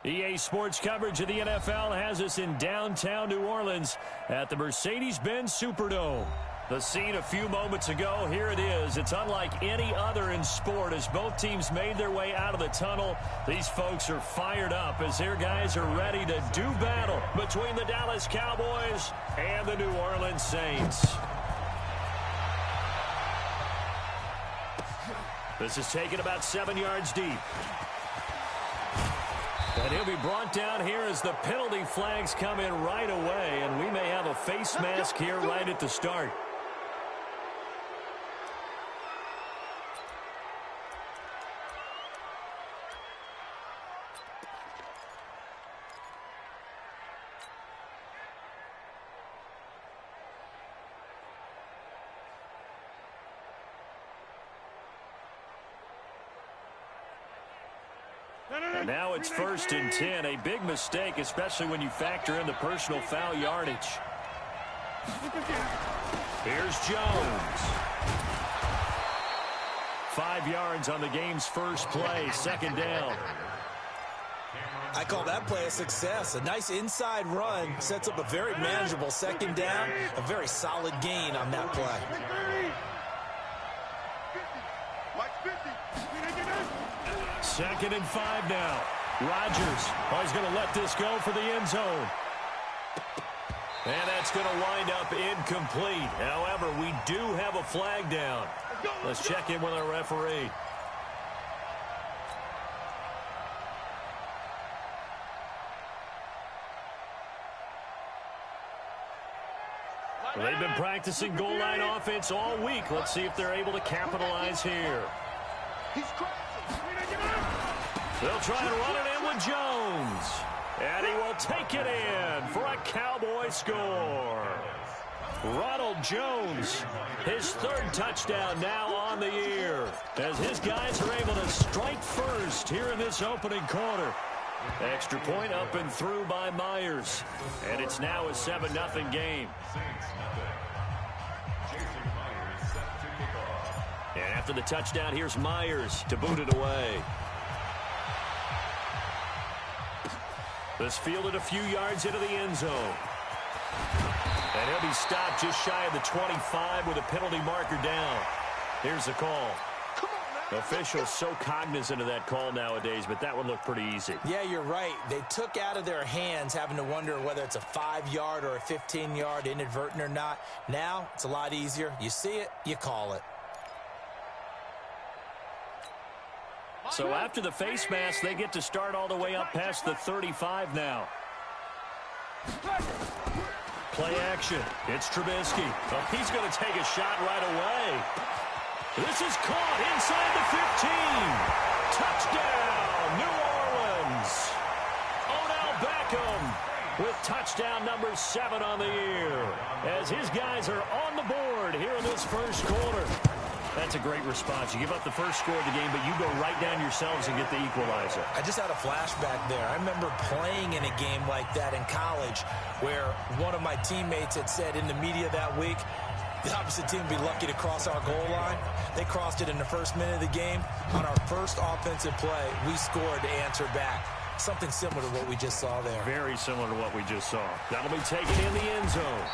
EA Sports coverage of the NFL has us in downtown New Orleans at the Mercedes-Benz Superdome. The scene a few moments ago, here it is. It's unlike any other in sport as both teams made their way out of the tunnel. These folks are fired up as their guys are ready to do battle between the Dallas Cowboys and the New Orleans Saints. This is taken about 7 yards deep. And he'll be brought down here as the penalty flags come in right away, and we may have a face mask here right at the start. And now it's 1st and 10, a big mistake, especially when you factor in the personal foul yardage. Here's Jones. 5 yards on the game's first play, 2nd down. I call that play a success. A nice inside run sets up a very manageable 2nd down, a very solid gain on that play. 2nd and 5 now. Rodgers, he's going to let this go for the end zone. And that's going to wind up incomplete. However, we do have a flag down. Let's check in with our referee. Well, they've been practicing goal line offense all week. Let's see if they're able to capitalize here. They'll try and run it in with Jones. And he will take it in for a Cowboy score. Ronald Jones, his 3rd touchdown now on the year, as his guys are able to strike first here in this opening quarter. Extra point up and through by Myers. And it's now a 7-0 game. And after the touchdown, here's Myers to boot it away. This fielded a few yards into the end zone. And he'll be stopped just shy of the 25 with a penalty marker down. Here's the call. Officials so cognizant of that call nowadays, but that one looked pretty easy. Yeah, you're right. They took out of their hands having to wonder whether it's a 5-yard or a 15-yard inadvertent or not. Now, it's a lot easier. You see it, you call it. So after the face mask, they get to start all the way up past the 35 now. Play action. It's Trubisky. Oh, he's going to take a shot right away. This is caught inside the 15. Touchdown, New Orleans. Odell Beckham with touchdown number 7 on the year, as his guys are on the board here in this first quarter. That's a great response. You give up the first score of the game, but you go right down yourselves and get the equalizer. I just had a flashback there. I remember playing in a game like that in college where one of my teammates had said in the media that week, the opposite team would be lucky to cross our goal line. They crossed it in the first minute of the game. On our first offensive play, we scored to answer back. Something similar to what we just saw there. Very similar to what we just saw. That'll be taken in the end zone.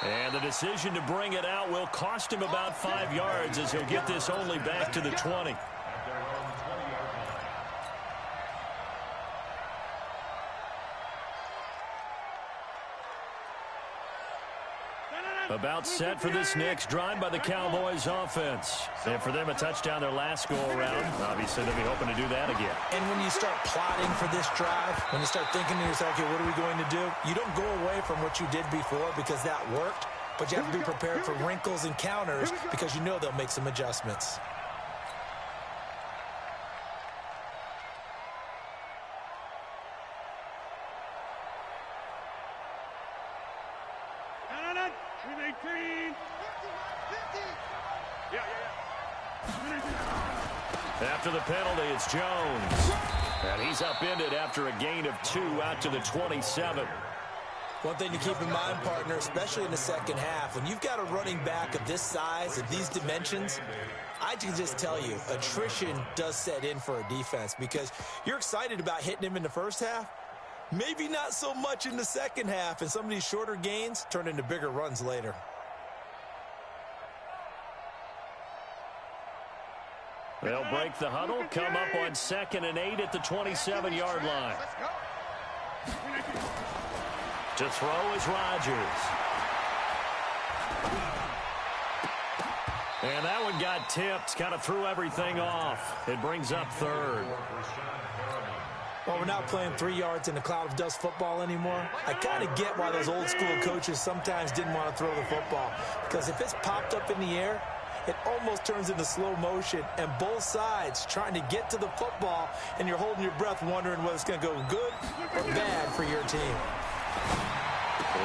And the decision to bring it out will cost him about 5 yards as he'll get this only back to the 20. About set for this next drive by the Cowboys offense. And for them, a touchdown their last go-around. Obviously, they'll be hoping to do that again. And when you start plotting for this drive, when you start thinking to yourself, okay, what are we going to do? You don't go away from what you did before because that worked, but you have to be prepared for wrinkles and counters because you know they'll make some adjustments. After the penalty, it's Jones. And he's upended after a gain of 2 out to the 27. One thing to keep in mind, partner, especially in the second half, when you've got a running back of this size, of these dimensions, I can just tell you, attrition does set in for a defense because you're excited about hitting him in the first half, maybe not so much in the second half, and some of these shorter gains turn into bigger runs later. They'll break the huddle, come up on 2nd and 8 at the 27-yard line. To throw is Rodgers. And that one got tipped, kind of threw everything off. It brings up 3rd. Well, we're not playing 3 yards in a cloud of dust football anymore. I kind of get why those old school coaches sometimes didn't want to throw the football. Because if it's popped up in the air, it almost turns into slow motion, and both sides trying to get to the football, and you're holding your breath wondering whether it's going to go good or bad for your team.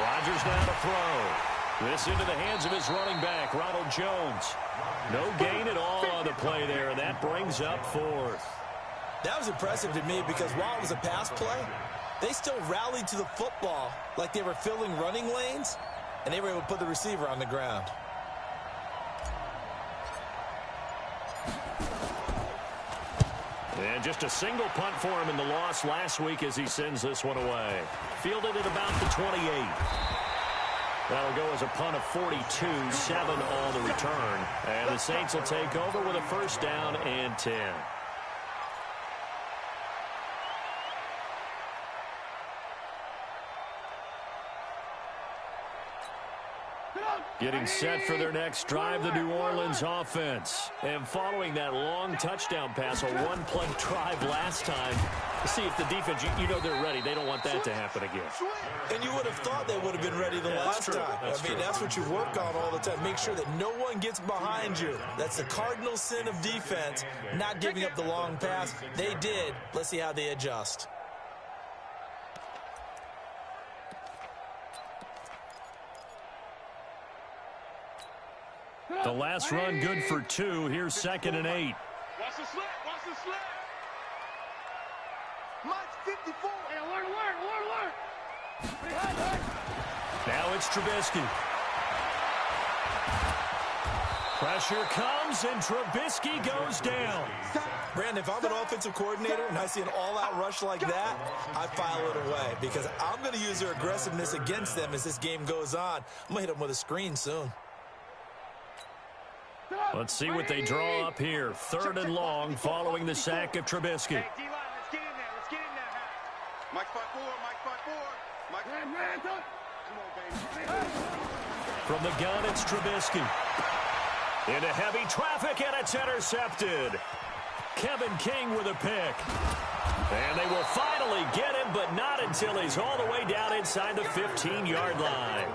Rodgers now to throw. This into the hands of his running back, Ronald Jones. No gain at all on the play there, and that brings up 4th. That was impressive to me because while it was a pass play, they still rallied to the football like they were filling running lanes, and they were able to put the receiver on the ground. And just a single punt for him in the loss last week as he sends this one away. Fielded at about the 28. That'll go as a punt of 42, 7 on the return. And the Saints will take over with a 1st down and 10. Getting set for their next drive, the New Orleans offense. And following that long touchdown pass, a one-play drive last time, to see if the defense, you know they're ready. They don't want that to happen again. And you would have thought they would have been ready the last time. That's what you work on all the time. Make sure that no one gets behind you. That's the cardinal sin of defense, not giving up the long pass. They did. Let's see how they adjust. The last run good for 2. Here's 2nd and 8. Watch the slant. Watch the slant. Mike's 54. Hey, alert. Now it's Trubisky. Pressure comes, and Trubisky goes down. Brandon, if I'm an offensive coordinator and I see an all-out rush like that, I file it away because I'm going to use their aggressiveness against them as this game goes on. I'm going to hit them with a screen soon. Let's see what they draw up here. 3rd and long following the sack of Trubisky. Hey, D-line, let's get in there. Let's get in there. Mike 5-4. Mike 5-4. Come on, baby. From the gun, it's Trubisky. Into heavy traffic, and it's intercepted. Kevin King with a pick. And they will finally get him, but not until he's all the way down inside the 15-yard line.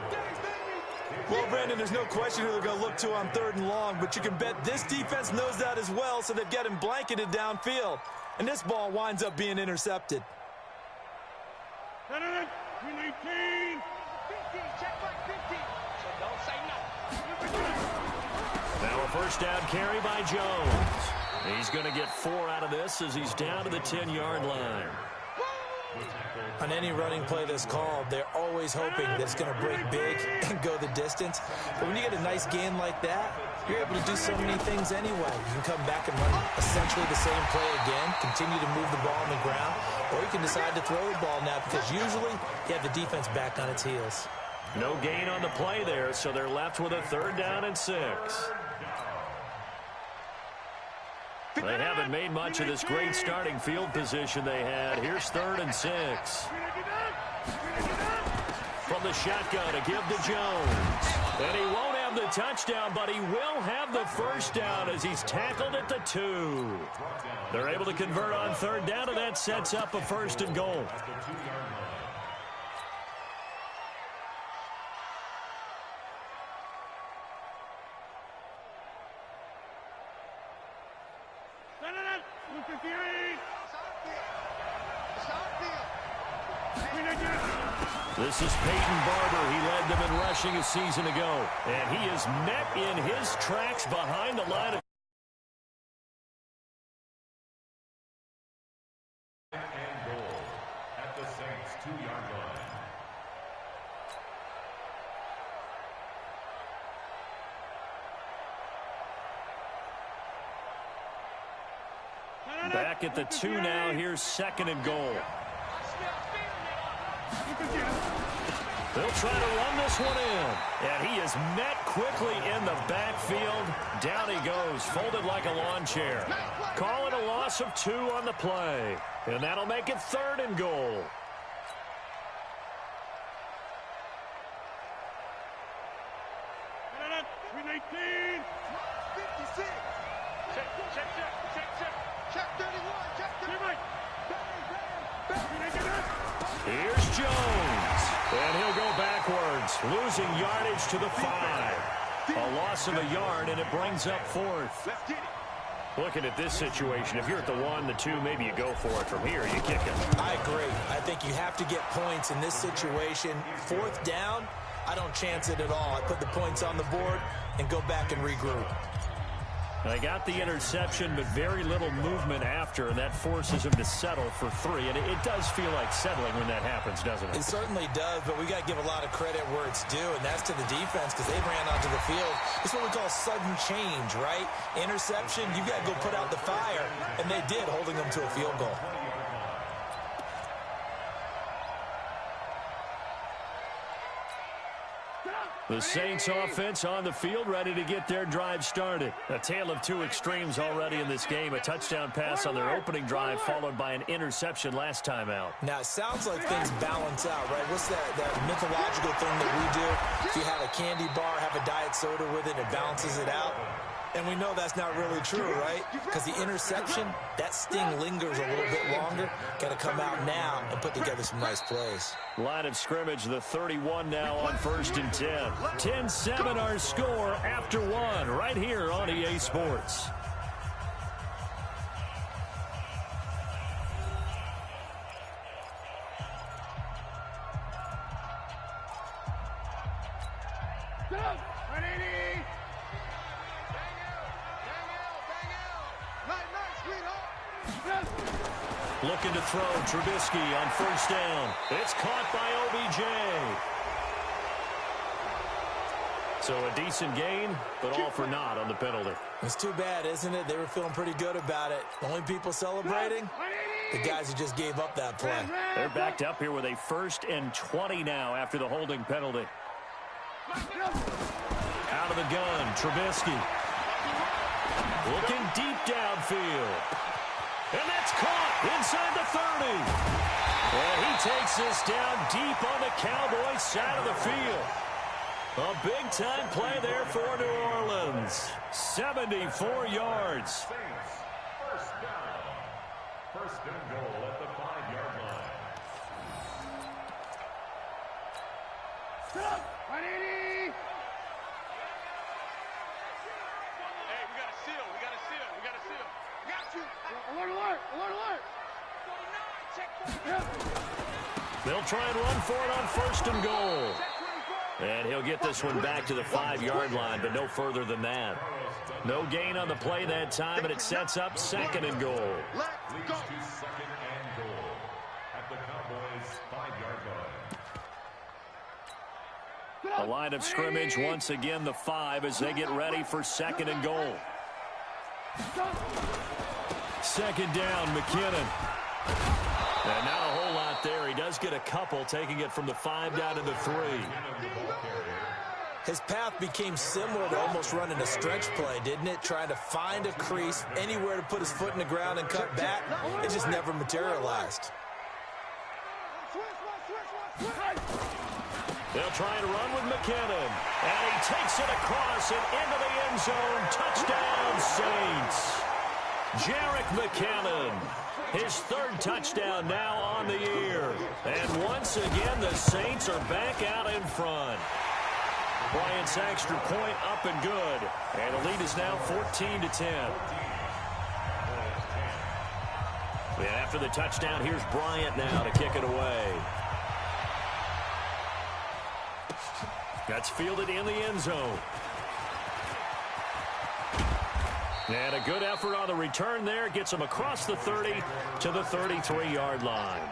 Well, Brandon, there's no question who they're going to look to on 3rd and long, but you can bet this defense knows that as well, so they've got him blanketed downfield. And this ball winds up being intercepted. 19. 15. Check back 15. So don't say nothing. Now a 1st down carry by Jones. He's going to get 4 out of this as he's down to the 10-yard line. On any running play that's called, they're always hoping that it's going to break big and go the distance. But when you get a nice gain like that, you're able to do so many things anyway. You can come back and run essentially the same play again, continue to move the ball on the ground, or you can decide to throw the ball now because usually you have the defense back on its heels. No gain on the play there, so they're left with a 3rd down and 6. They haven't made much of this great starting field position they had. Here's 3rd and 6. From the shotgun to give to Jones. And he won't have the touchdown, but he will have the 1st down as he's tackled at the 2. They're able to convert on 3rd down, and that sets up a 1st and goal. This is Peyton Barber. He led them in rushing a season ago. And he is met in his tracks behind the line of Back at the 2 now. Here's 2nd and goal. They'll try to run this one in. And he is met quickly in the backfield. Down he goes, folded like a lawn chair. Call it a loss of 2 on the play. And that'll make it 3rd and goal. Here's Jones. And he'll go backwards, losing yardage to the 5. A loss of a yard, and it brings up 4th. Looking at this situation, if you're at the 1, the 2, maybe you go for it. From here, you kick it. I agree. I think you have to get points in this situation. 4th down, I don't chance it at all. I put the points on the board and go back and regroup. They got the interception, but very little movement after, and that forces him to settle for 3. And it does feel like settling when that happens, doesn't it? It certainly does, but we got to give a lot of credit where it's due, and that's to the defense because they ran onto the field. It's what we call sudden change, right? Interception, you got to go put out the fire, and they did, holding them to a field goal. The Saints offense on the field, ready to get their drive started. A tale of 2 extremes already in this game. A touchdown pass on their opening drive, followed by an interception last time out. Now, it sounds like things balance out, right? What's that mythological thing that we do? If you have a candy bar, have a diet soda with it, it balances it out. And we know that's not really true, right? Because the interception, that sting lingers a little bit longer. Got to come out now and put together some nice plays. Line of scrimmage, the 31 now on 1st and 10. 10-7 our score after 1 right here on EA Sports. Looking to throw, Trubisky on 1st down. It's caught by OBJ. So a decent gain, but all for naught on the penalty. It's too bad, isn't it? They were feeling pretty good about it. The only people celebrating, the guys who just gave up that play. They're backed up here with a 1st and 20 now after the holding penalty. Out of the gun, Trubisky. Looking deep downfield. And that's caught inside the 30. And he takes this down deep on the Cowboys side of the field. A big-time play there for New Orleans. 74 yards. First down. 1st and goal at the 5-yard line. Stop! 180! Hey, we got a seal. We got a seal. We got a seal. Got you. Alert, alert, alert, alert. 49, check. They'll try and run for it on 1st and goal. And he'll get this one back to the 5-yard line, but no further than that. No gain on the play that time, and it sets up 2nd and goal. Let's go. 2nd and goal at the Cowboys' 5-yard line. A line of scrimmage, once again the 5 as they get ready for 2nd and goal. 2nd down, McKinnon. And not a whole lot there. He does get a couple, taking it from the 5 down to the 3. His path became similar to almost running a stretch play, didn't it? Trying to find a crease, anywhere to put his foot in the ground and cut back. It just never materialized. They'll try and run with McKinnon. And he takes it across and into the end zone. Touchdown, Saints. Jerick McKinnon. His 3rd touchdown now on the year. And once again, the Saints are back out in front. Bryant's extra point up and good. And the lead is now 14-10. And after the touchdown, here's Bryant now to kick it away. That's fielded in the end zone. And a good effort on the return there. Gets him across the 30 to the 33-yard line.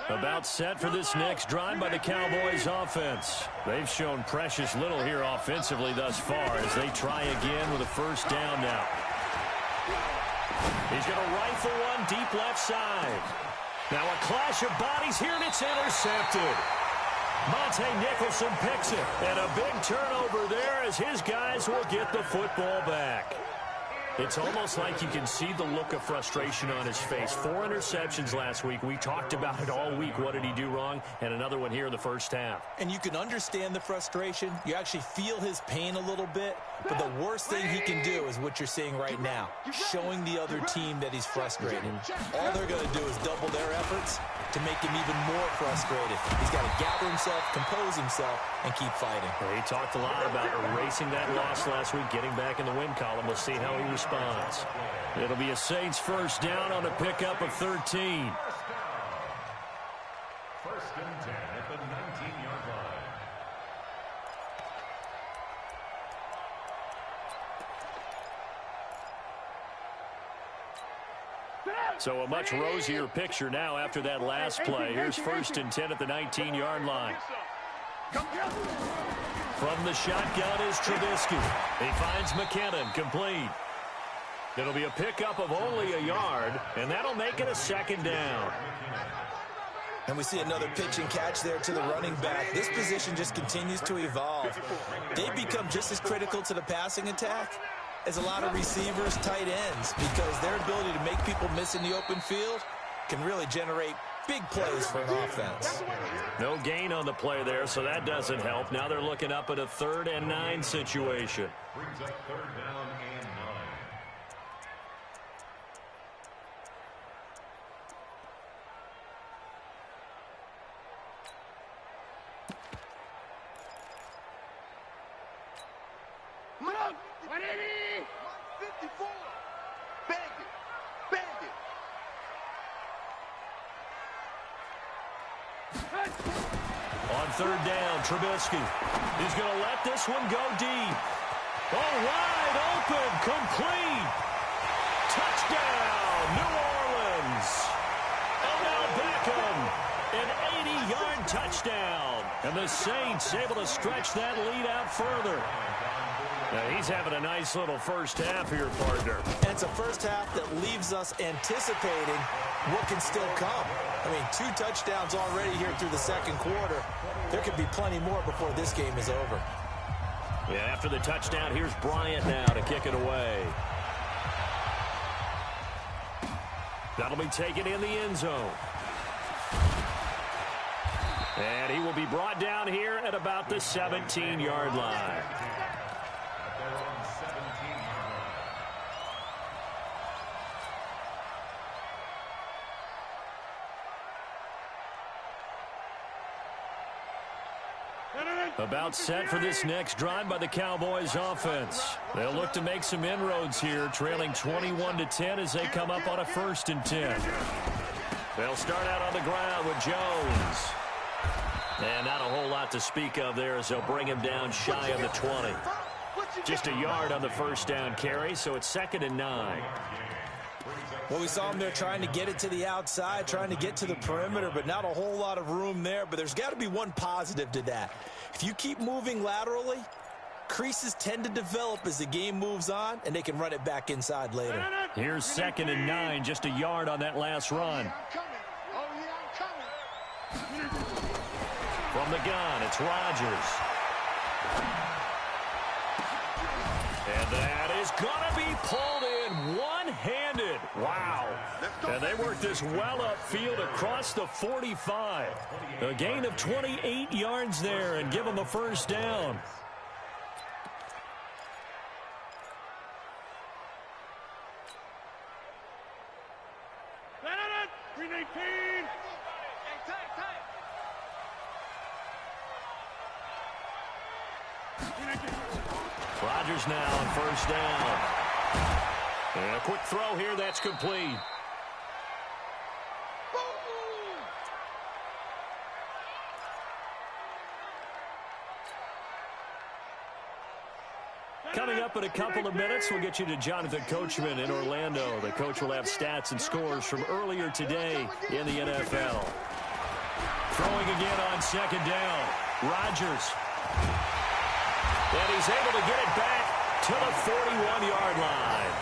About set for this next drive by the Cowboys offense. They've shown precious little here offensively thus far as they try again with a first down now. He's going to rifle one deep left side. Now a clash of bodies here, and it's intercepted. Monte Nicholson picks it, and a big turnover there as his guys will get the football back. It's almost like you can see the look of frustration on his face. 4 interceptions last week. We talked about it all week. What did he do wrong? And another one here in the first half. And you can understand the frustration. You actually feel his pain a little bit. But the worst thing he can do is what you're seeing right now, showing the other team that he's frustrated. All they're going to do is double their efforts to make him even more frustrated. He's got to gather himself, compose himself, and keep fighting. He talked a lot about erasing that loss last week, getting back in the win column. We'll see how he responds. It'll be a Saints first down on a pickup of 13. First and 10 at the 19-yard line. So a much rosier picture now after that last play. Here's first and 10 at the 19-yard line. From the shotgun is Trubisky. He finds McKinnon, complete. It'll be a pickup of only a yard, and that'll make it a second down. And we see another pitch and catch there to the running back. This position just continues to evolve. They become just as critical to the passing attack as a lot of receivers, tight ends, because their ability to make people miss in the open field can really generate big plays for an offense. No gain on the play there, so that doesn't help. Now they're looking up at a 3rd and 9 situation. Brings up 3rd down and 9. On 3rd down, Trubisky. He's going to let this one go deep. Oh, wide open, complete. Touchdown, New Orleans. Odell Beckham, an 80-yard touchdown. And the Saints able to stretch that lead out further. Now, he's having a nice little first half here, partner. And it's a first half that leaves us anticipating what can still come. I mean, 2 touchdowns already here through the second quarter. There could be plenty more before this game is over. Yeah, after the touchdown, here's Bryant now to kick it away. That'll be taken in the end zone. And he will be brought down here at about the 17-yard line. About set for this next drive by the Cowboys offense. They'll look to make some inroads here, trailing 21-10 as they come up on a 1st and 10. They'll start out on the ground with Jones. And not a whole lot to speak of there as they'll bring him down shy of the 20. Just a yard on the first down carry, so it's 2nd and 9. Well, we saw him there trying to get it to the outside, trying to get to the perimeter, but not a whole lot of room there. But there's got to be one positive to that. If you keep moving laterally, creases tend to develop as the game moves on, and they can run it back inside later. Here's 2nd and 9, just a yard on that last run. From the gun, it's Rodgers. And that is going to be pulled in one-handed. Wow. And they work this well upfield across the 45. A gain of 28 yards there and give them a first down. Rodgers now on first down. And a quick throw here, that's complete. Coming up in a couple of minutes, we'll get you to Jonathan Coachman in Orlando. The coach will have stats and scores from earlier today in the NFL. Throwing again on second down. Rodgers. And he's able to get it back to the 41-yard line.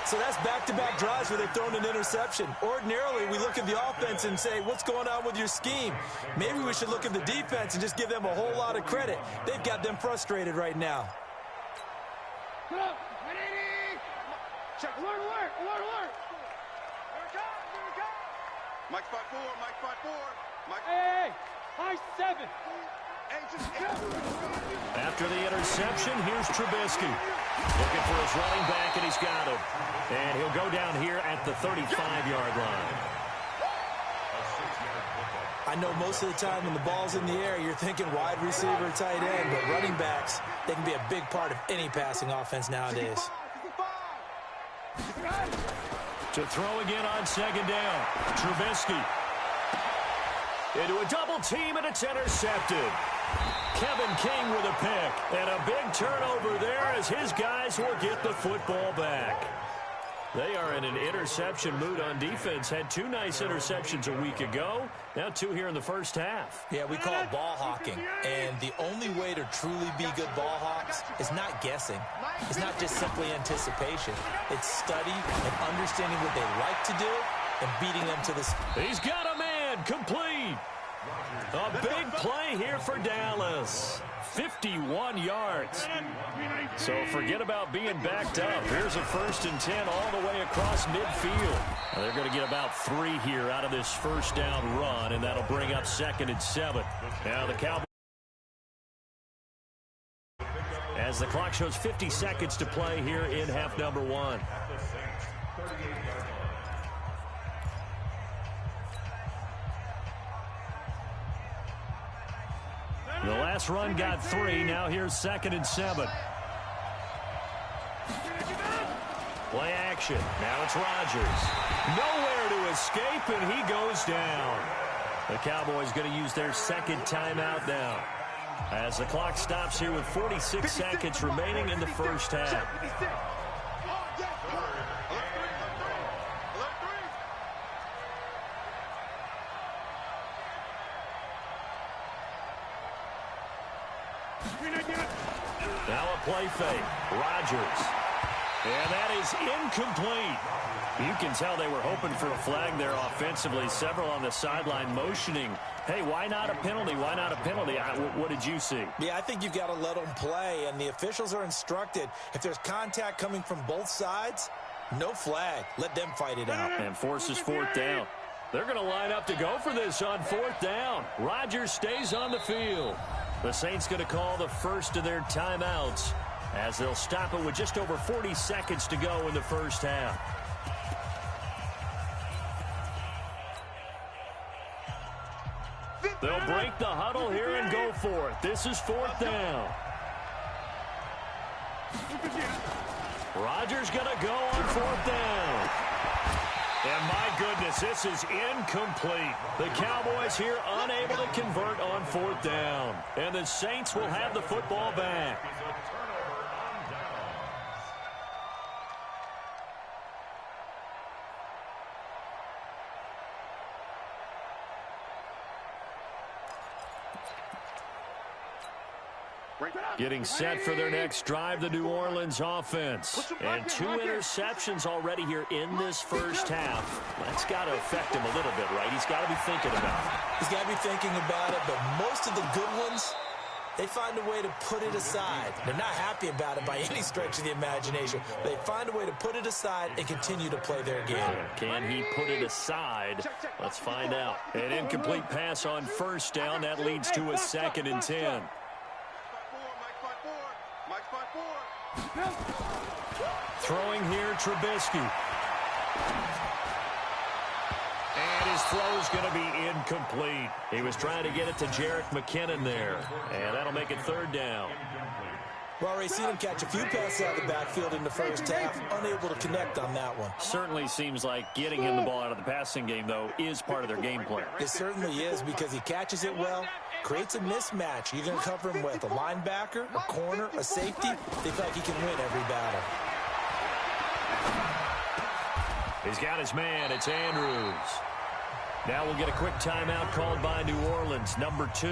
So that's back-to-back drives where they've thrown an interception. Ordinarily, we look at the offense and say, what's going on with your scheme? Maybe we should look at the defense and just give them a whole lot of credit. They've got them frustrated right now. Get up. Check. Alert, alert, alert, alert. Here it comes, here it comes. Mike 5-4, Mike 5-4. Mike. Hey, high 7. After the interception, here's Trubisky. Looking for his running back, and he's got him. And he'll go down here at the 35-yard line. I know most of the time when the ball's in the air, you're thinking wide receiver, tight end, but running backs, they can be a big part of any passing offense nowadays. To throw again on second down. Trubisky. Into a double team, and it's intercepted. Kevin King with a pick. And a big turnover there as his guys will get the football back. They are in an interception mood on defense. Had 2 nice interceptions a week ago. Now 2 here in the first half. Yeah, we call it ball hawking. And the only way to truly be good ball hawks is not guessing. It's not just simply anticipation. It's study and understanding what they like to do and beating them to the... He's got a man complete. A big play here for Dallas. 51 yards. So forget about being backed up. Here's a 1st and 10 all the way across midfield. Now they're going to get about 3 here out of this first down run, and that'll bring up 2nd and 7. Now the Cowboys, as the clock shows 50 seconds to play here in half number 1. The last run got 3. Now here's 2nd and 7. Play action. Now it's Rodgers. Nowhere to escape, and he goes down. The Cowboys going to use their 2nd timeout now, as the clock stops here with 46 seconds remaining in the first half. Now a play fake. Rodgers. And that is incomplete. You can tell they were hoping for a flag there offensively. Several on the sideline motioning, hey, why not a penalty? Why not a penalty? What did you see? Yeah, I think you've got to let them play, and the officials are instructed, if there's contact coming from both sides, no flag. Let them fight it out. And forces 4th down. They're going to line up to go for this on 4th down. Rodgers stays on the field. The Saints going to call the first of their timeouts, as they'll stop it with just over 40 seconds to go in the first half. They'll break the huddle here and go for it. This is 4th down. Rodgers going to go on 4th down. And my goodness, this is incomplete. The Cowboys here unable to convert on 4th down. And the Saints will have the football back. Getting set for their next drive, the New Orleans offense. And 2 interceptions already here in this first half. That's got to affect him a little bit, right? He's got to be thinking about it. He's got to be thinking about it, but most of the good ones, they find a way to put it aside. They're not happy about it by any stretch of the imagination. They find a way to put it aside and continue to play their game. Can he put it aside? Let's find out. An incomplete pass on 1st down. That leads to a 2nd and 10. Throwing here, Trubisky. And his throw is going to be incomplete. He was trying to get it to Jerick McKinnon there. And that'll make it 3rd down. We've already seen him catch a few passes out of the backfield in the first half, unable to connect on that one. Certainly seems like getting him the ball out of the passing game, though, is part of their game plan. It certainly is, because he catches it well, creates a mismatch. You're going to cover him with a linebacker, a corner, a safety. They feel like he can win every battle. He's got his man. It's Andrews. Now we'll get a quick timeout called by New Orleans, number 2,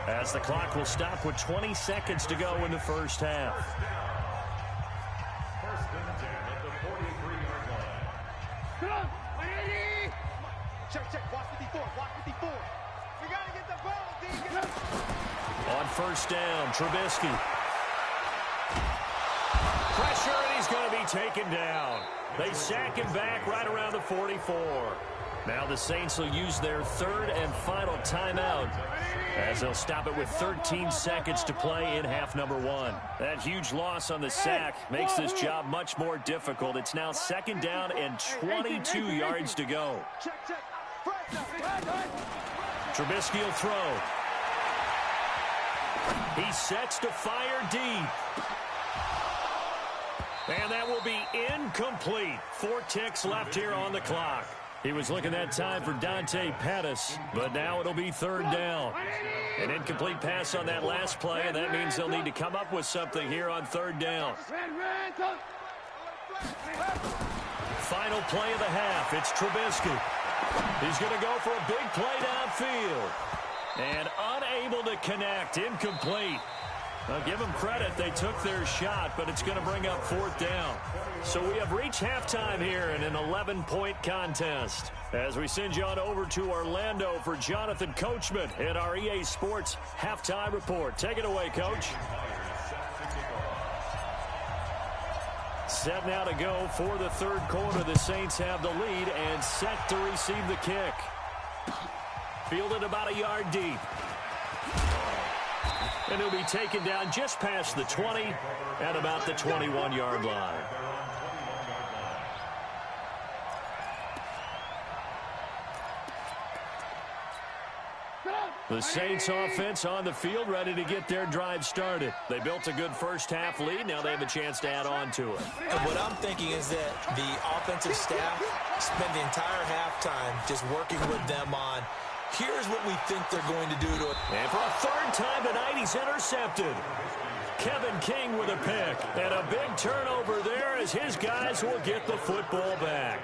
as the clock will stop with 20 seconds to go in the first half. First and 10 at the 43-yard line. Come on, 180. Check, watch 54, watch 54. We got to get the ball, D. Get up. On first down, Trubisky. Pressure, and he's going to be taken down. They sack him back right around the 44. Now the Saints will use their third and final timeout as they'll stop it with 13 seconds to play in half number 1. That huge loss on the sack makes this job much more difficult. It's now second down and 22 yards to go. Trubisky will throw. He sets to fire deep. And that will be incomplete. 4 ticks left here on the clock. He was looking that time for Dante Pettis, but now it'll be third down. An incomplete pass on that last play, and that means they'll need to come up with something here on third down. Final play of the half. It's Trubisky. He's going to go for a big play downfield. And unable to connect. Incomplete. I'll give them credit. They took their shot, but it's going to bring up fourth down. So we have reached halftime here in an 11-point contest. As we send you on over to Orlando for Jonathan Coachman in our EA Sports Halftime Report. Take it away, Coach. Set now to go for the third quarter. The Saints have the lead and set to receive the kick. Fielded about a yard deep. And he'll be taken down just past the 20 at about the 21-yard line. The Saints offense on the field, ready to get their drive started. They built a good first-half lead. Now they have a chance to add on to it. And what I'm thinking is that the offensive staff spent the entire halftime just working with them on, here's what we think they're going to do to it. And for a third time tonight, he's intercepted. Kevin King with a pick. And a big turnover there as his guys will get the football back.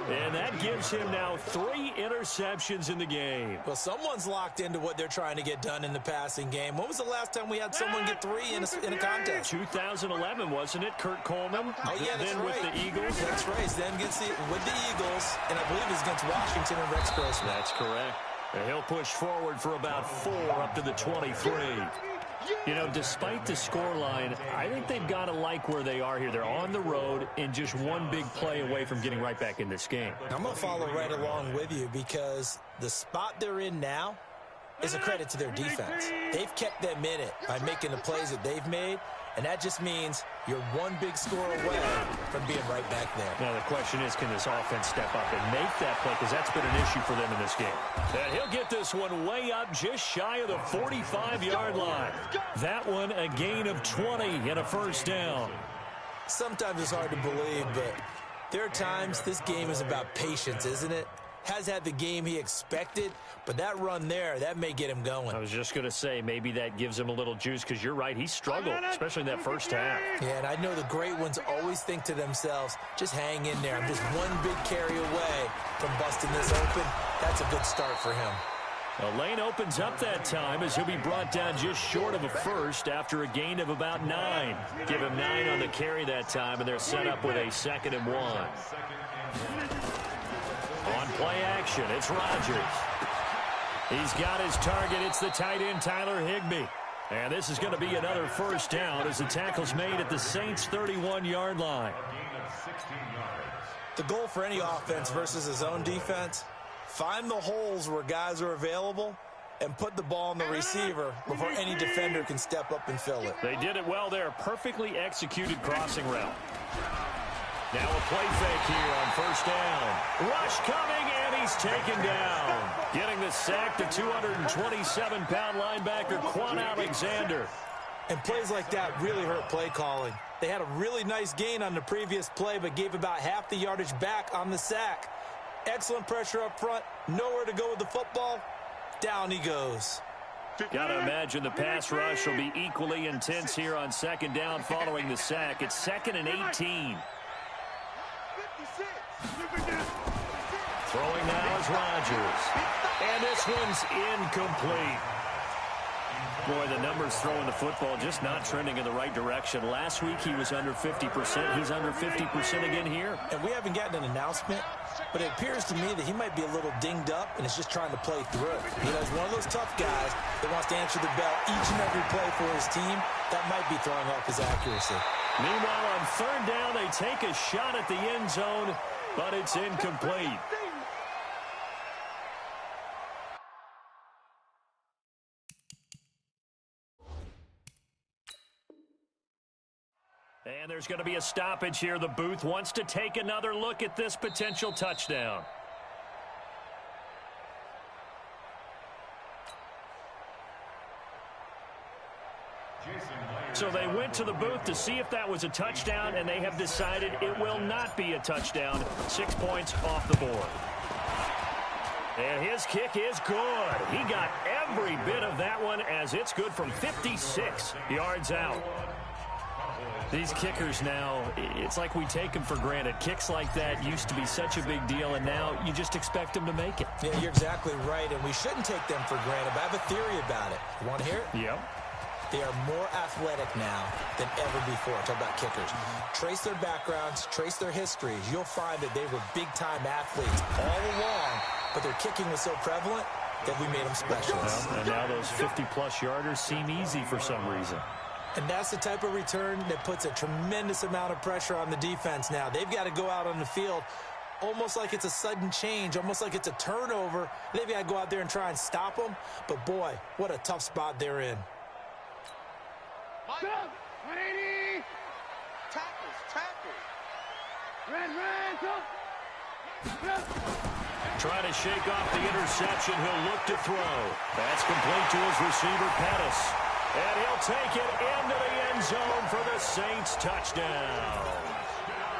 And that gives him now 3 interceptions in the game. Well, someone's locked into what they're trying to get done in the passing game. When was the last time we had someone get 3 in a contest? 2011, wasn't it? Kurt Coleman. Oh, yeah, that's then right. With the Eagles. That's right. Then with the Eagles, and I believe it's against Washington and Rex Grossman. That's correct. And he'll push forward for about 4 up to the 23. You know, despite the scoreline, I think they've got to like where they are here. They're on the road and just one big play away from getting right back in this game. I'm going to follow right along with you because the spot they're in now is a credit to their defense. They've kept them in it by making the plays that they've made, and that just means you're one big score away from being right back there. Now, the question is, can this offense step up and make that play? Because that's been an issue for them in this game. And he'll get this one way up just shy of the 45-yard line. That one a gain of 20 and a first down. Sometimes it's hard to believe, but there are times this game is about patience, isn't it? Has had the game he expected, but that run there, that may get him going. I was just going to say, maybe that gives him a little juice, because you're right, he struggled, especially in that first half. Yeah, and I know the great ones always think to themselves, just hang in there. I'm just one big carry away from busting this open. That's a good start for him. The lane opens up that time as he'll be brought down just short of a first after a gain of about 9. Give him 9 on the carry that time, and they're set up with a 2nd and 1. On play action, it's Rodgers. He's got his target. It's the tight end, Tyler Higbee. And this is going to be another first down as the tackle's made at the Saints' 31-yard line. The goal for any offense versus his own defense, find the holes where guys are available and put the ball on the receiver before any defender can step up and fill it. They did it well there. Perfectly executed crossing route. Now a play fake here on first down. Rush coming, and he's taken down. Getting the sack, the 227-pound linebacker, Quan Alexander. And plays like that really hurt play calling. They had a really nice gain on the previous play, but gave about half the yardage back on the sack. Excellent pressure up front. Nowhere to go with the football. Down he goes. Got to imagine the pass rush will be equally intense here on second down following the sack. It's 2nd and 18. Throwing now is Rodgers. And this one's incomplete. Boy, the numbers throwing the football just not trending in the right direction. Last week he was under 50%. He's under 50% again here. And we haven't gotten an announcement, but it appears to me that he might be a little dinged up and is just trying to play through it. You know, he's one of those tough guys that wants to answer the bell each and every play for his team. That might be throwing off his accuracy. Meanwhile, on third down, they take a shot at the end zone, but it's incomplete. And there's going to be a stoppage here. The booth wants to take another look at this potential touchdown. So they went to the booth to see if that was a touchdown, and they have decided it will not be a touchdown. 6 points off the board. And his kick is good. He got every bit of that one as it's good from 56 yards out. These kickers now, it's like we take them for granted. Kicks like that used to be such a big deal, and now you just expect them to make it. Yeah, you're exactly right, and we shouldn't take them for granted, but I have a theory about it. You want to hear it? Yep. They are more athletic now than ever before. Talk about kickers. Trace their backgrounds, trace their histories. You'll find that they were big-time athletes all along, but their kicking was so prevalent that we made them specialists. Well, and now those 50-plus yarders seem easy for some reason. And that's the type of return that puts a tremendous amount of pressure on the defense now. They've got to go out on the field almost like it's a sudden change, almost like it's a turnover. They've got to go out there and try and stop them. But, boy, what a tough spot they're in. 180. Tackles. Run. Trying to shake off the interception. He'll look to throw. That's complete to his receiver, Pettis. And he'll take it into the end zone for the Saints touchdown.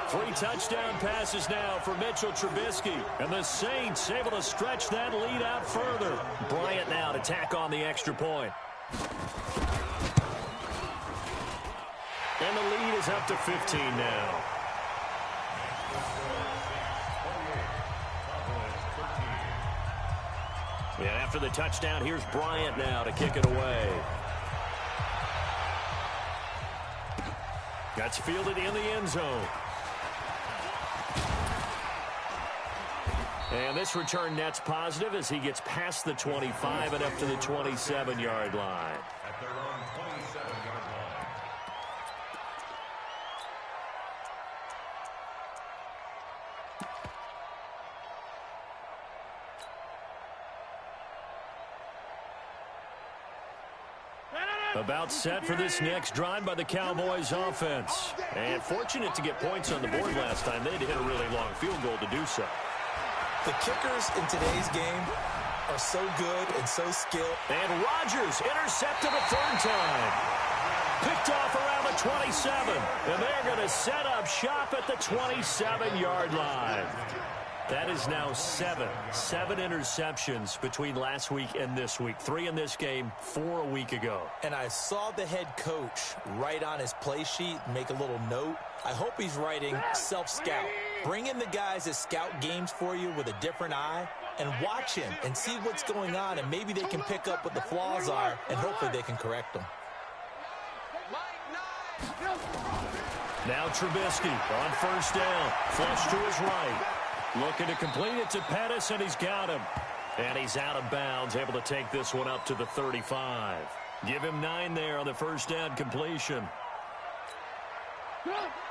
3 touchdown passes now for Mitchell Trubisky. And the Saints able to stretch that lead out further. Bryant now to tack on the extra point. And the lead is up to 15 now. And after the touchdown, here's Bryant now to kick it away. That's fielded in the end zone. And this return net's positive as he gets past the 25 and up to the 27-yard line. At their own 27-yard line. About set for this next drive by the Cowboys offense. And fortunate to get points on the board last time. They had to hit a really long field goal to do so. The kickers in today's game are so good and so skilled. And Rodgers intercepted a third time. Picked off around the 27. And they're going to set up shop at the 27-yard line. That is now 7 interceptions between last week and this week. 3 in this game, 4 a week ago. And I saw the head coach write on his play sheet, make a little note. I hope he's writing self-scout. Bring in the guys that scout games for you with a different eye and watch him and see what's going on, and maybe they can pick up what the flaws are, and hopefully they can correct them. Now Trubisky on first down. Flush to his right. Looking to complete it to Pettis, and he's got him. And he's out of bounds, able to take this one up to the 35. Give him 9 there on the first down completion.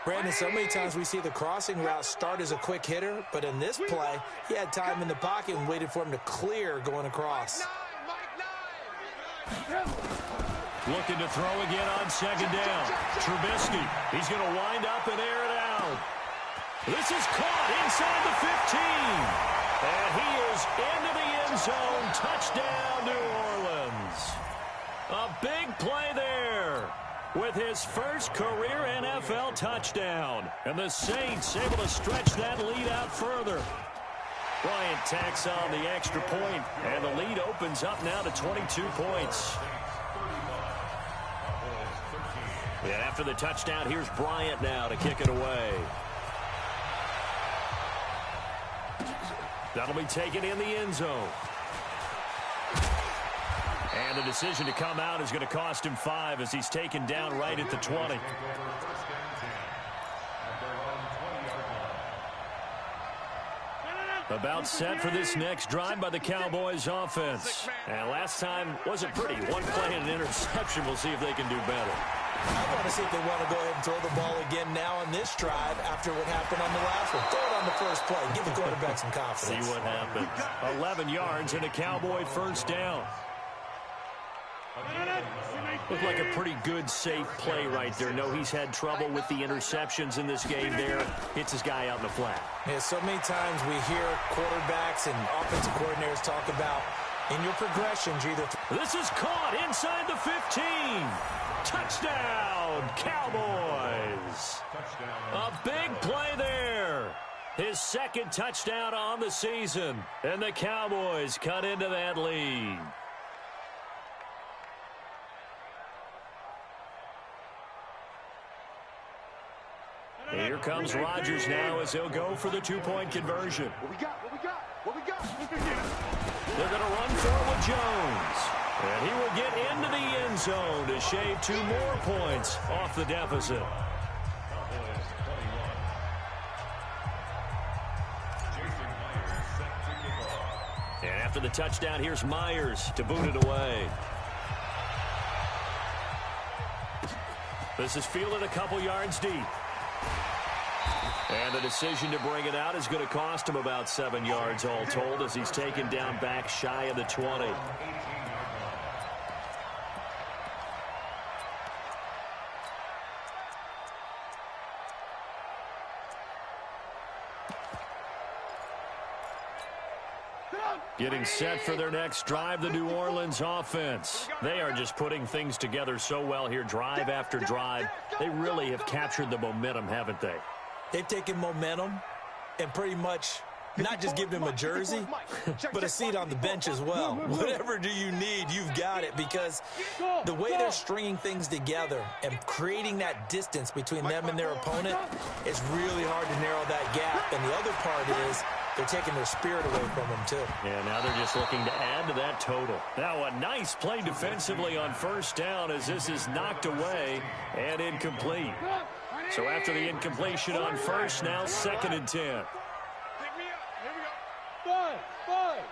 Brandon, so many times we see the crossing route start as a quick hitter, but in this play, he had time in the pocket and waited for him to clear going across. Looking to throw again on second down. Trubisky, he's going to wind up and air it out. This is caught inside the 15. And he is into the end zone. Touchdown, New Orleans. A big play there with his first career NFL touchdown. And the Saints able to stretch that lead out further. Bryant tacks on the extra point, and the lead opens up now to 22 points. And after the touchdown, here's Bryant now to kick it away. That'll be taken in the end zone. And the decision to come out is going to cost him 5 as he's taken down right at the 20. About set for this next drive by the Cowboys offense. And last time wasn't pretty. One play and an interception. We'll see if they can do better. I want to see if they want to go ahead and throw the ball again now on this drive after what happened on the last one. Throw it on the first play. Give the quarterback some confidence. See what happens. 11 yards and a Cowboy first down. Looked like a pretty good, safe play right there. No, he's had trouble with the interceptions in this game there. Hits his guy out in the flat. Yeah, so many times we hear quarterbacks and offensive coordinators talk about in your progressions, you either... This is caught inside the 15. Touchdown, Cowboys. A big play there. His second touchdown on the season. And the Cowboys cut into that lead. Here comes Rodgers now as he'll go for the two-point conversion. What we got? What we got? What we got? They're going to run for it with Jones. And he will get into the end zone to shave 2 more points off the deficit. And after the touchdown, here's Myers to boot it away. This is fielded a couple yards deep. And the decision to bring it out is going to cost him about 7 yards all told as he's taken down back shy of the 20. Getting set for their next drive, the New Orleans offense. They are just putting things together so well here, drive after drive. They really have captured the momentum, haven't they? They've taken momentum and pretty much not just given him a jersey, but a seat on the bench as well. Whatever do you need, you've got it, because the way they're stringing things together and creating that distance between them and their opponent, it's really hard to narrow that gap. And the other part is they're taking their spirit away from them, too. Yeah, now they're just looking to add to that total. Now a nice play defensively on first down as this is knocked away and incomplete. So after the incompletion on first, now 2nd and 10. Pick me up. Here we go. Five.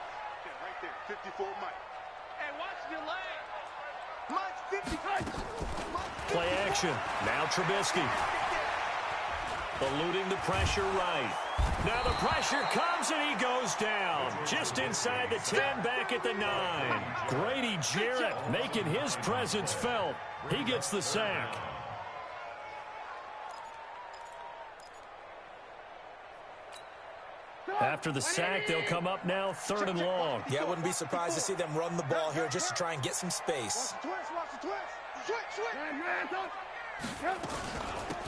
Right there. 54 Mike. Hey, watch your leg. Mike's 50. Play action. Now Trubisky. Eluding the pressure right. Now the pressure comes and he goes down. Just inside the 10, back at the 9. Grady Jarrett making his presence felt. He gets the sack. After the sack, they'll come up now 3rd and long. Yeah, I wouldn't be surprised to see them run the ball here just to try and get some space.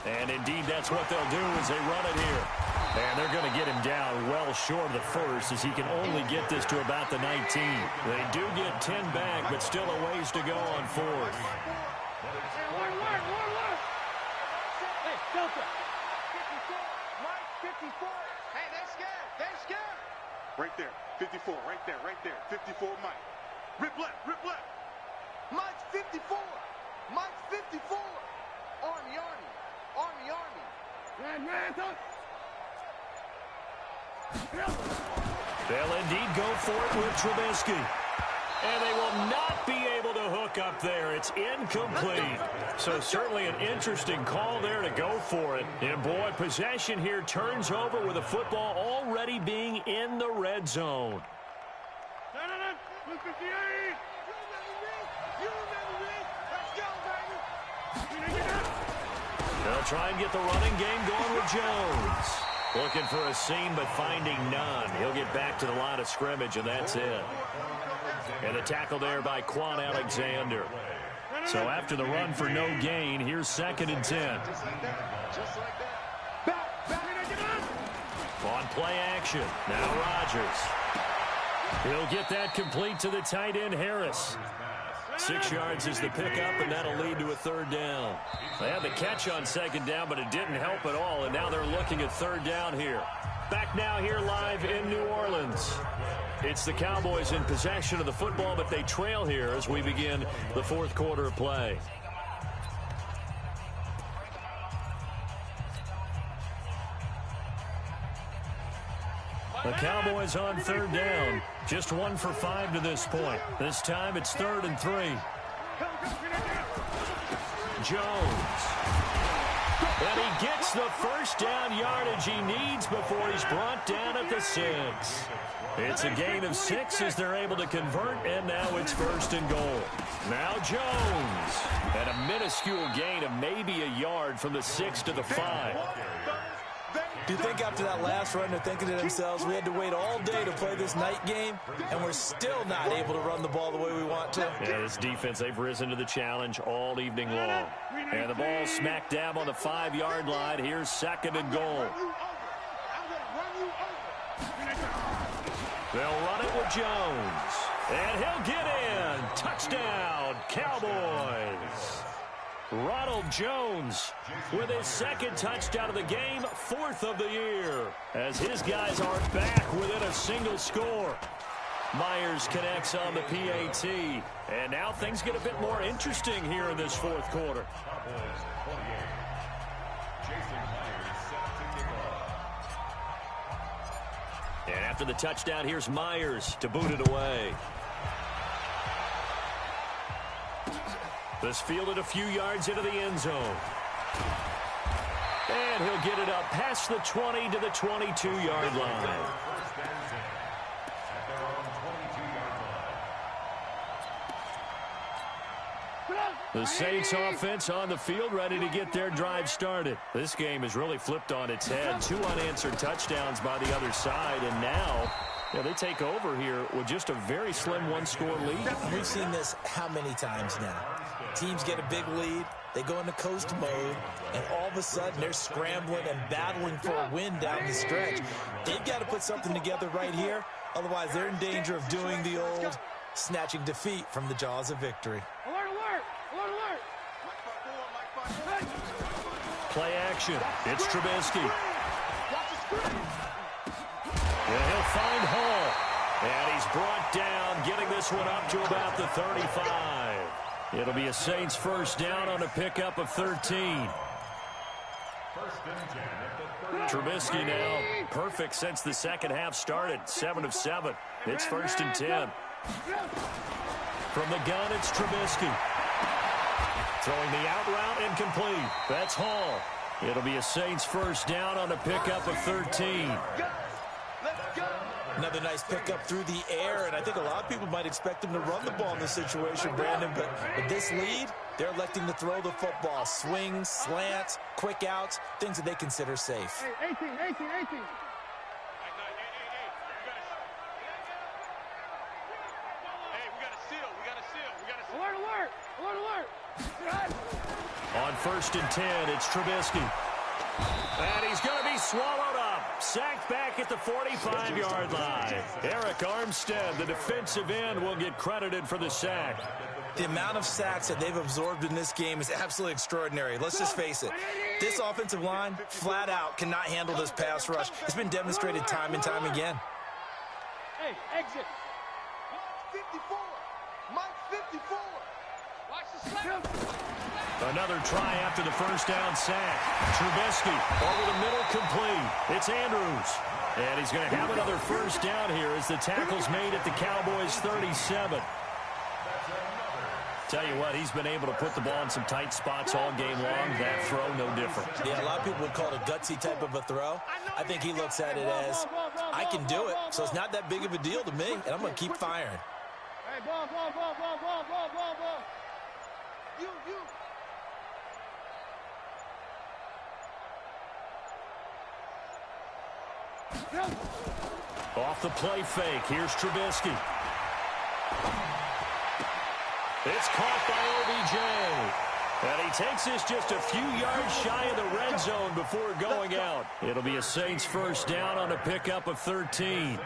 And indeed, that's what they'll do as they run it here. And they're going to get him down well short of the first as he can only get this to about the 19. They do get 10 back, but still a ways to go on 4th. Hey, Delta. 54. Hey, they're scared. They're scared. Right there. 54. Right there. 54 Mike. Rip left. Mike's 54. Mike's 54. Army. They'll indeed go for it with Trubisky. And they will not be able to hook up there. It's incomplete. So certainly an interesting call there to go for it. And boy, possession here turns over with the football already being in the red zone. They'll try and get the running game going with Jones. Looking for a seam, but finding none. He'll get back to the line of scrimmage, and that's it. And a tackle there by Quan Alexander. So after the run for no gain, here's 2nd and 10. On play action, now Rodgers. He'll get that complete to the tight end, Harris. 6 yards is the pickup, and that'll lead to a third down. They had the catch on second down, but it didn't help at all, and now they're looking at third down here. Back now here live in New Orleans. It's the Cowboys in possession of the football, but they trail here as we begin the fourth quarter of play. The Cowboys on third down. Just 1 for 5 to this point. This time it's 3rd and 3. Jones. And he gets the first down yardage he needs before he's brought down at the 6. It's a gain of 6 as they're able to convert, and now it's 1st and goal. Now Jones. And a minuscule gain of maybe a yard from the 6 to the 5. Do you think after that last run they're thinking to themselves, we had to wait all day to play this night game, and we're still not able to run the ball the way we want to? Yeah, this defense, they've risen to the challenge all evening long. And the ball smack dab on the 5-yard line. Here's 2nd and goal. They'll run it with Jones. And he'll get in. Touchdown, Cowboys. Ronald Jones with his 2nd touchdown of the game, 4th of the year, as his guys are back within a single score. Myers connects on the PAT, and now things get a bit more interesting here in this fourth quarter. And after the touchdown, here's Myers to boot it away. This fielded a few yards into the end zone. And he'll get it up past the 20 to the 22-yard line. The Saints offense on the field, ready to get their drive started. This game has really flipped on its head. 2 unanswered touchdowns by the other side, and now they take over here with just a very slim 1-score lead. We've seen this how many times now? Teams get a big lead, they go into coast mode, and all of a sudden they're scrambling and battling for a win down the stretch. They've got to put something together right here, otherwise they're in danger of doing the old snatching defeat from the jaws of victory. Alert, alert! Alert, alert! Play action. It's Trubisky. Watch the screen! And he'll find Hall. And he's brought down, getting this one up to about the 35. It'll be a Saints first down on a pickup of 13. Trubisky now perfect since the second half started. 7 of 7. It's 1st and 10. From the gun, it's Trubisky. Throwing the out route incomplete. That's Hall. It'll be a Saints first down on a pickup of 13. Another nice pickup through the air, and I think a lot of people might expect him to run the ball in this situation, Brandon, but with this lead, they're electing to throw the football. Swings, slants, quick outs, things that they consider safe. Hey, 18. Hey, we got a seal. Alert! On 1st and 10, it's Trubisky. And he's going to be swallowed up. Sacked back at the 45-yard line. Eric Armstead, the defensive end, will get credited for the sack. The amount of sacks that they've absorbed in this game is absolutely extraordinary. Let's just face it. This offensive line, flat out, cannot handle this pass rush. It's been demonstrated time and time again. Hey, exit. 54. Mike 54. Watch the slap. Another try after the first down sack. Trubisky over the middle, complete. It's Andrews. And he's going to have another first down here as the tackle's made at the Cowboys' 37. Tell you what, he's been able to put the ball in some tight spots all game long. That throw, no different. Yeah, a lot of people would call it a gutsy type of a throw. I think he looks at it as, I can do it, so it's not that big of a deal to me, and I'm going to keep firing. Hey, ball. You. Off the play fake, here's Trubisky. It's caught by OBJ. And he takes this just a few yards shy of the red zone before going out. It'll be a Saints first down on a pickup of 13.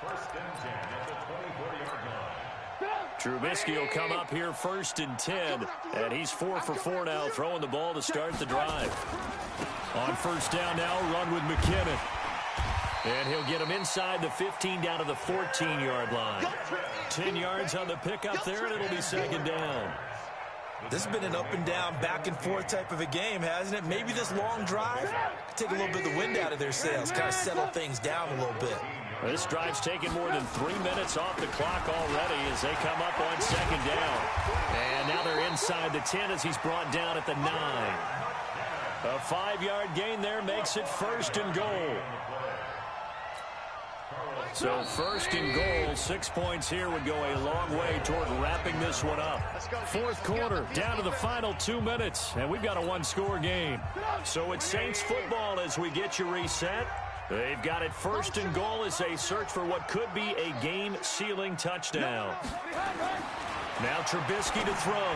First and 10 at the 24-yard line. Trubisky will come up here 1st and 10, and he's 4 for 4 now, throwing the ball to start the drive. On 1st down now, run with McKinnon. And he'll get him inside the 15 down to the 14-yard line. 10 yards on the pickup there, and it'll be 2nd down. This has been an up-and-down, back-and-forth type of a game, hasn't it? Maybe this long drive could take a little bit of the wind out of their sails, kind of settle things down a little bit. This drive's taken more than 3 minutes off the clock already as they come up on 2nd down. And now they're inside the 10 as he's brought down at the 9. A 5-yard gain there makes it 1st and goal. So 1st and goal, 6 points here would go a long way toward wrapping this one up. 4th quarter, down to the final 2 minutes, and we've got a 1-score game. So it's Saints football as we get you reset. They've got it 1st and goal as they search for what could be a game-sealing touchdown. Now Trubisky to throw.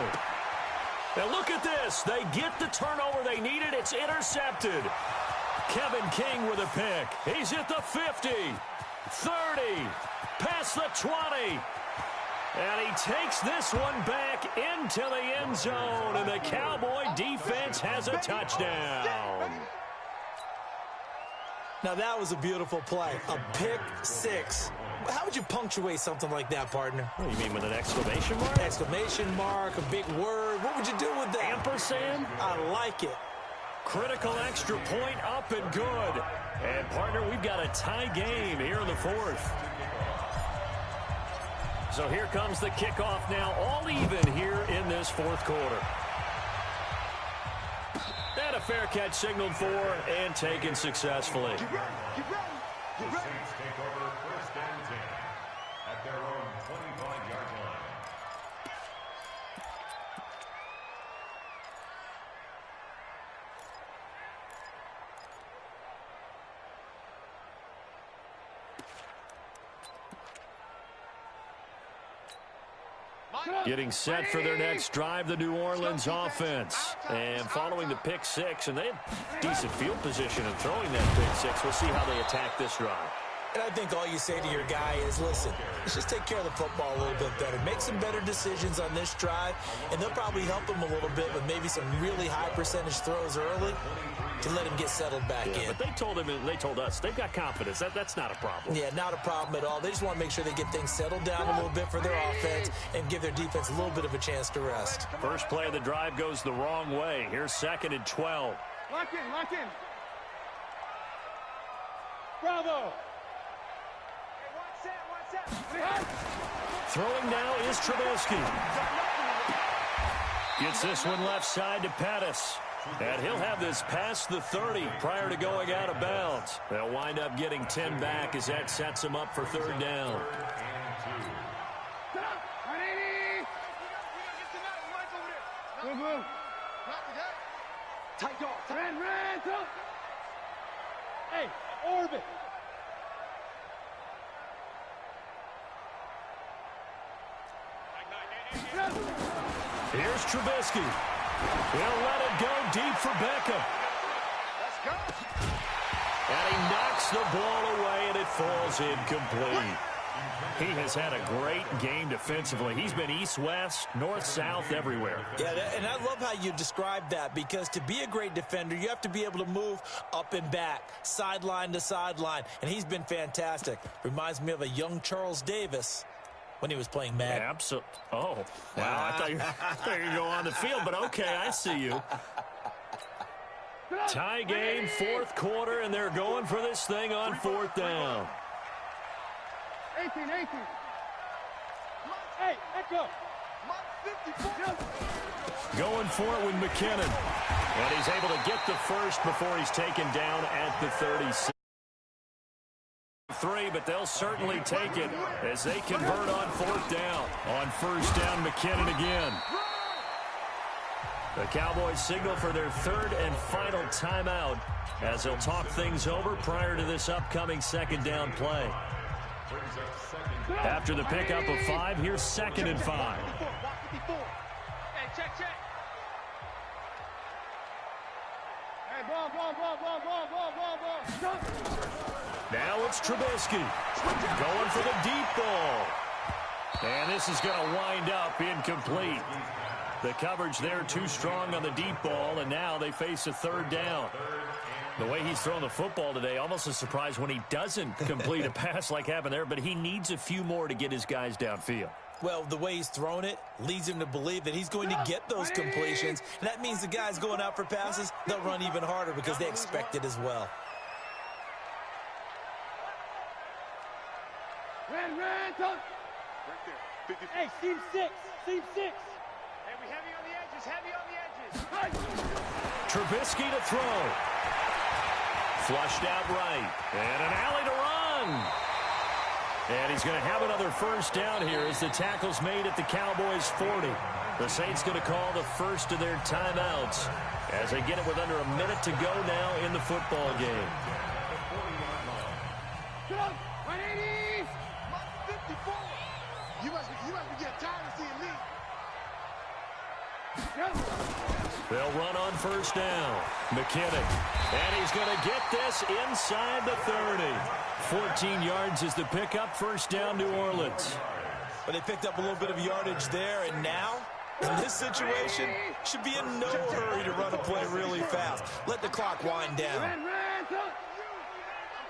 Now look at this. They get the turnover they needed. It's intercepted. Kevin King with a pick. He's at the 50. 30, past the 20, and he takes this one back into the end zone, and the Cowboy defense has a touchdown. Now that was a beautiful play, a pick 6. How would you punctuate something like that, partner? What, you mean with an exclamation mark? Exclamation mark, a big word. What would you do with that? Ampersand? I like it. Critical extra point up and good. And, partner, we've got a tie game here in the 4th. So here comes the kickoff now, all even here in this 4th quarter. And a fair catch signaled for and taken successfully. The Saints take over 1st and 10 at their own 25-yard line. Getting set for their next drive, the New Orleans offense. And following the pick 6, and they had decent field position in throwing that pick 6. We'll see how they attack this drive. And I think all you say to your guy is, listen, let's just take care of the football a little bit better. Make some better decisions on this drive, and they'll probably help him a little bit with maybe some really high percentage throws early to let him get settled back in. But they told him, and they told us, they've got confidence. That's not a problem. Yeah, not a problem at all. They just want to make sure they get things settled down a little bit for their offense and give their defense a little bit of a chance to rest. First play of the drive goes the wrong way. Here's 2nd and 12. Lock in, lock in. Bravo. Throwing now is Trubisky. Gets this one left side to Pettis. And he'll have this past the 30 prior to going out of bounds. They'll wind up getting 10 back as that sets him up for 3rd down. Tight dog. Ran. Hey, orbit. Here's Trubisky. He'll let it go deep for Beckham. Let's go. And he knocks the ball away, and it falls incomplete. He has had a great game defensively. He's been east-west, north-south, everywhere. Yeah, and I love how you described that, because to be a great defender, you have to be able to move up and back, sideline to sideline, and he's been fantastic. Reminds me of a young Charles Davis when he was playing Madden. Absolutely. Oh, wow. I thought you were going to go on the field, but okay, I see you. Tie game, 4th quarter, and they're going for this thing on 4th down. 18. Hey, echo. Going for it with McKinnon. And he's able to get the first before he's taken down at the 36. But they'll certainly take it as they convert on 4th down. On 1st down, McKinnon again. The Cowboys signal for their 3rd and final timeout as they'll talk things over prior to this upcoming 2nd down play. After the pickup of 5, here's 2nd and 5. Hey, check. Now it's Trubisky going for the deep ball. And this is going to wind up incomplete. The coverage there too strong on the deep ball, and now they face a third down. The way he's thrown the football today, almost a surprise when he doesn't complete a pass like happened there, but he needs a few more to get his guys downfield. Well, the way he's thrown it leads him to believe that he's going to get those completions. And that means the guys going out for passes, they'll run even harder because they expect it as well. Hey, seam 6. Seam 6. Hey, we heavy on the edges. Heavy on the edges. Trubisky to throw. Flushed out right. And an alley to run. And he's going to have another first down here as the tackle's made at the Cowboys' 40. The Saints going to call the first of their timeouts as they get it with under a minute to go now in the football game. Get up. 180. 54. You must be getting tired of seeing me. They'll run on first down. McKinnon. And he's going to get this inside the 30. 14 yards is the pickup. First down, New Orleans. But they picked up a little bit of yardage there, and now, in this situation, should be in no hurry to run a play really fast. Let the clock wind down. I'm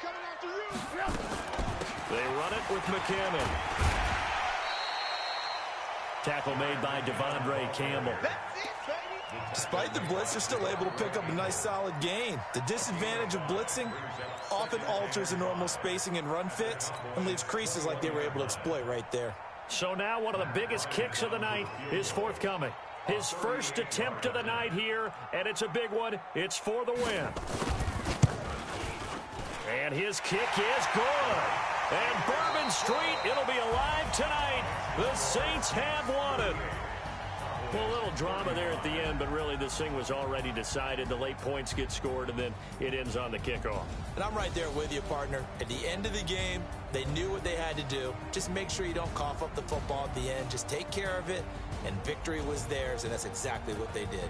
coming after you. They run it with McKinnon. Tackle made by Devondre Campbell. Despite the blitz, they're still able to pick up a nice solid gain. The disadvantage of blitzing often alters the normal spacing and run fits and leaves creases like they were able to exploit right there. So now one of the biggest kicks of the night is forthcoming. His first attempt of the night here, and it's a big one. It's for the win. And his kick is good. And Bourbon Street, it'll be alive tonight. The Saints have won it. Well, a little drama there at the end, but really this thing was already decided. The late points get scored, and then it ends on the kickoff. And I'm right there with you, partner. At the end of the game, they knew what they had to do. Just make sure you don't cough up the football at the end. Just take care of it, and victory was theirs, and that's exactly what they did.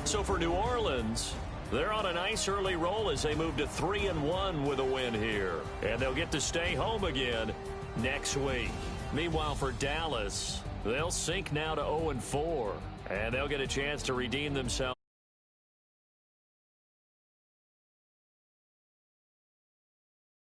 So for New Orleans, they're on a nice early roll as they move to 3-1 with a win here. And they'll get to stay home again next week. Meanwhile, for Dallas, they'll sink now to 0-4, and they'll get a chance to redeem themselves.